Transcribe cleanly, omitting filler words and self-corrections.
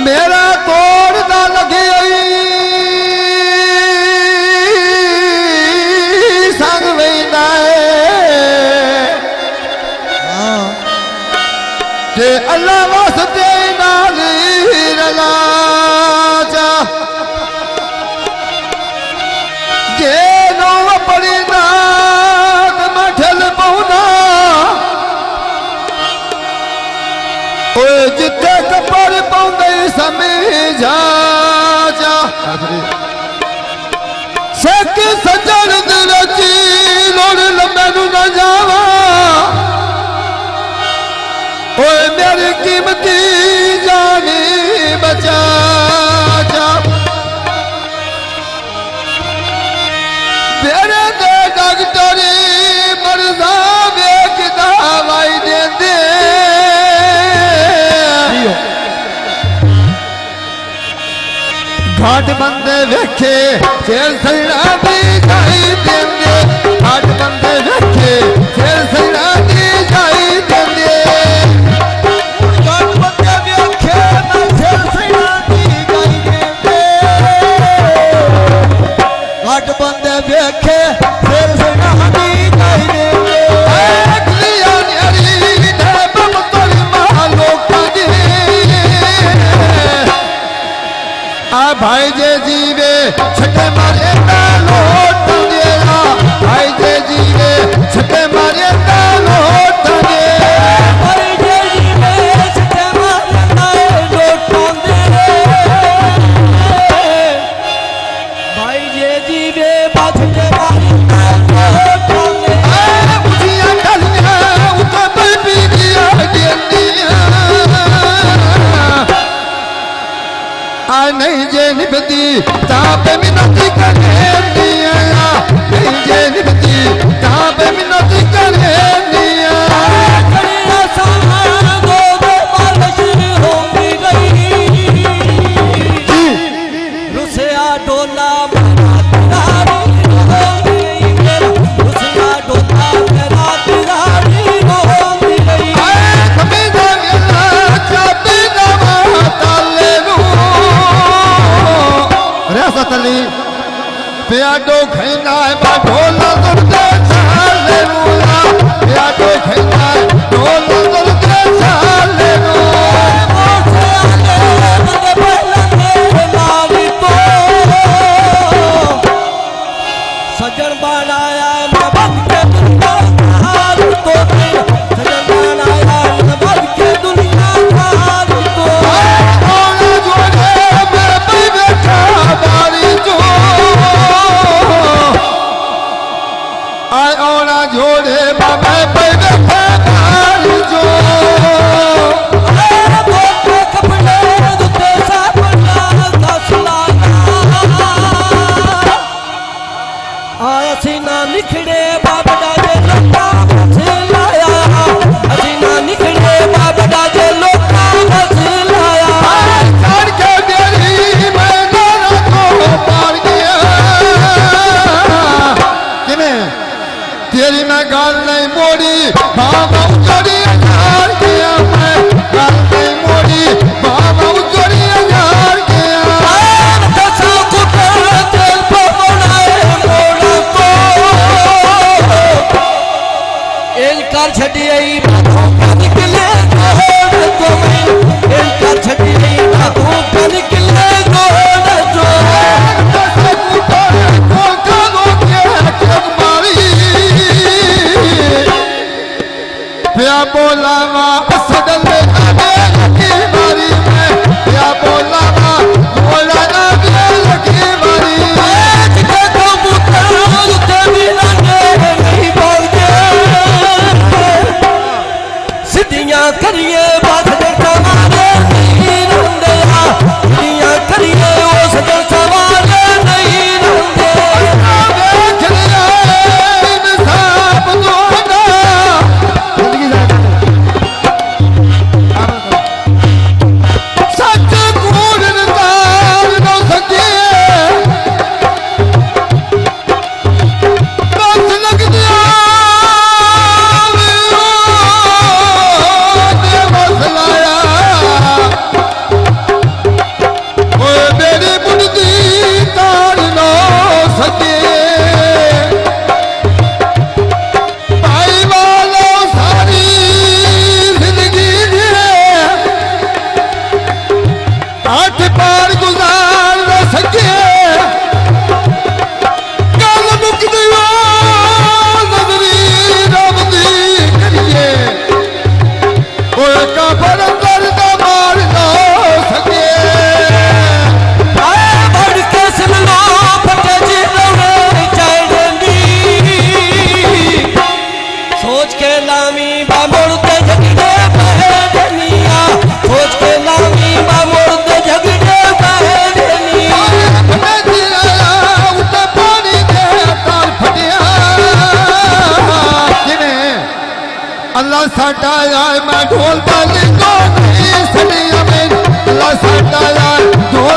मेरा तोड़दा लगी संग वेंदा ते अल्लाह वास्ते नाल रला जा जे नो अपनी नाक मठल पौना जिथे कपड़ पौंदे समझा जा सक सजन दिल ची लोड़ लंबे नू न जावा ओए मेरी कीमती जानी बचा जा मेरे दे डॉक्टरी मरजा वेख दवाई दे दे घाट बंदे वेखे जेल सैना दी जाई देंगे घाट बंदे वेखे जेल सैना दी जाई देंगे घाट बंदे वेखे ना जेल सैना दी जाई देंगे घाट बंदे वेखे जेल सैना दी जाई देंगे अगलिया न्यारी दे बम तोरी मालो कादी आ भाई जे जीवे छटे मारे ता लोट देला भाई जे जीवे छटे मारे ता लोट दे भाई जे जीवे छटे मारे ता लोट दे भाई जे जीवे छटे मारे ता लोट दे ए बुझिया कलिया उत बेबी दिया देंदिया आ नहीं जे निभती ताप मिनती करे दिया नहीं जे निभती ताप मिनती करे दिया करिया सामान दो दो मालिश होगी गई रुसिया डोला प्याडो खैना है बा ढोला दुर्गे चाले रूला प्याडो खैना है ढोला दुर्गे चाले सजन बनाया नबद के दुनिया हाल तो सजन बनाया नबद के दुनिया हाल तो ओना जोड़े मैं पे बैठा बारी जो आय ओना जोड़े बाबा पे बैठा ਅੱਲਾ ਸਾਡਾ ਆਏ ਮੈਂ ਢੋਲ ਦਾ ਲਿੰਗੋ ਨਹੀਂ ਸੜੀਆਂ ਮੈਂ ਅੱਲਾ ਸਾਡਾ ਆਏ ਢੋਲ